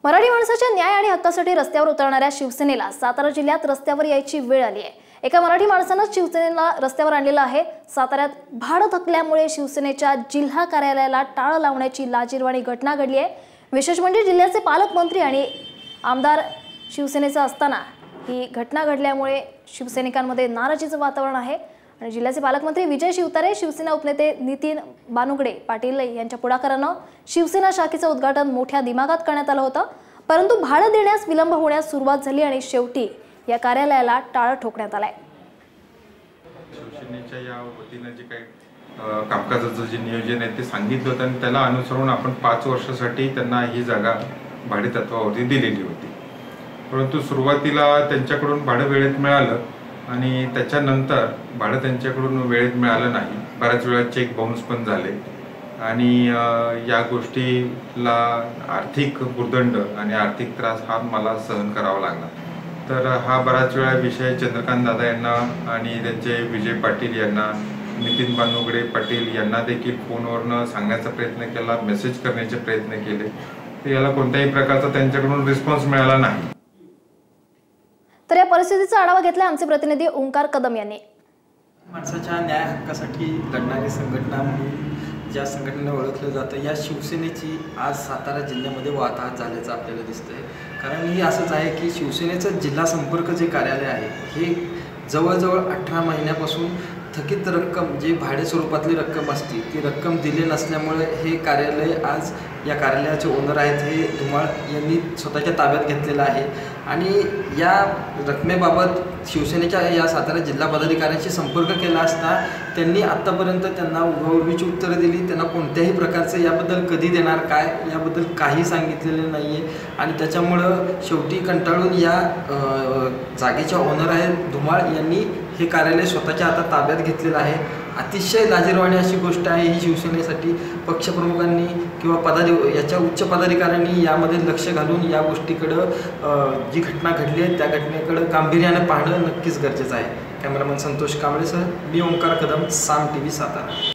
मराठी माणसाच्या न्याय आणि हक्कासाठी रस्त्यावर उतरणाऱ्या शिवसेनेला सातारा जिल्ह्यात रस्त्यावर यायची वेळ आली आहे। एका मराठी माणसाने शिवसेनेला रस्त्यावर आणलेलं आहे। साताऱ्यात भाडं थकल्यामुळे शिवसेनेच्या जिल्हा कार्यालयाला टाळ लावण्याची लाजिरवाणी घटना घडली आहे। विशेष म्हणजे जिल्ह्याचे पालकमंत्री आणि आमदार शिवसेनेचा असताना ही घटना घडल्यामुळे शिवसैनिकांमध्ये नाराजीचं वातावरण आहे। आणि जिल्ह्याचे पालकमंत्री विजय शिवतारे, शिवसेना उपनेते नितीन बानुगडे पाटील यांच्या पुढाकाराने शिवसेना शाखेचं उद्घाटन मोठ्या दिमागात करण्यात आलं होतं, परंतु भाडं देण्यास विलंब होण्यास सुरुवात झाली आणि शेवटी या कार्यालयाला टाळ ठोकण्यात आलाय। शिवसेनेच्या या वतीने जे काही कामकाजाचं जे नियोजन आहे ते सांगितलं होतं आणि त्याला अनुसरून आपण 5 वर्षासाठी त्यांना ही जागा भाडे तत्वावरती दिलेली होती। परंतु सुरुवातीला त्यांच्याकडून भाडं वेळेत मिळालं आणि त्याच्यानंतर भाडं त्यांच्याकडून वेळेत मिळालं नाही। बऱ्याच वेळा चेक बाउन्स पण झाले आणि या गोष्टीला आर्थिक भुर्दंड आणि आर्थिक त्रास हा मला सहन करावा लागला। तर हा बराच वेळा विषय चंद्रकांत दादा यांना आणि त्यांचे विजय पाटील यांना, नितीन बानुगडे पाटील यांना देखील फोनवरनं सांगण्याचा प्रयत्न केला, मेसेज करण्याचे प्रयत्न केले, तर याला कोणत्याही प्रकारचा त्यांच्याकडून रिस्पॉन्स मिळाला नाही। तर या परिस्थितीचा आढावा घेतला आमचे प्रतिनिधी ओंकार कदम यांनी। माणसाच्या न्याय हक्कासाठी लढणारी संघटना म्हणून ज्या संघटनेला ओळखलं जातं, या शिवसेनेची आज सातारा जिल्ह्यामध्ये वाताहत झाल्याचं आपल्याला दिसतंय। कारण ही असंच आहे की शिवसेनेचं जिल्हा संपर्क जे कार्यालय आहे हे जवळजवळ 18 महिन्यापासून थकीत रक्कम, जे भाडे स्वरूपातली रक्कम असते ती रक्कम दिली नसल्यामुळे हे कार्यालय आज, या कार्यालयाचे ओनर आहेत हे धुमाळ यांनी स्वतःच्या ताब्यात घेतलेलं आहे। आणि या रकमेबाबत शिवसेनेच्या या सातारा जिल्हा पदाधिकाऱ्यांशी संपर्क केला असता त्यांनी आत्तापर्यंत त्यांना उर्वीची उत्तरं दिली। त्यांना कोणत्याही प्रकारचं याबद्दल कधी देणार काय याबद्दल काही सांगितलेलं नाही आहे। आणि त्याच्यामुळं शेवटी कंटाळून या जागेच्या ओनर आहेत धुमाळ यांनी हे कार्यालय स्वतःच्या आता ताब्यात घेतलेलं आहे। अतिशय लाजिरवाणी अशी गोष्ट आहे ही शिवसेनेसाठी। पक्षप्रमुखांनी किंवा याच्या उच्च पदाधिकाऱ्यांनी यामध्ये लक्ष घालून या गोष्टीकडं, जी घटना घडली आहे त्या घटनेकडं गांभीर्याने पाहणं नक्कीच गरजेचं आहे। कॅमेरामन संतोष कांबळेसह मी ओंकार कदम, साम TV सातारा।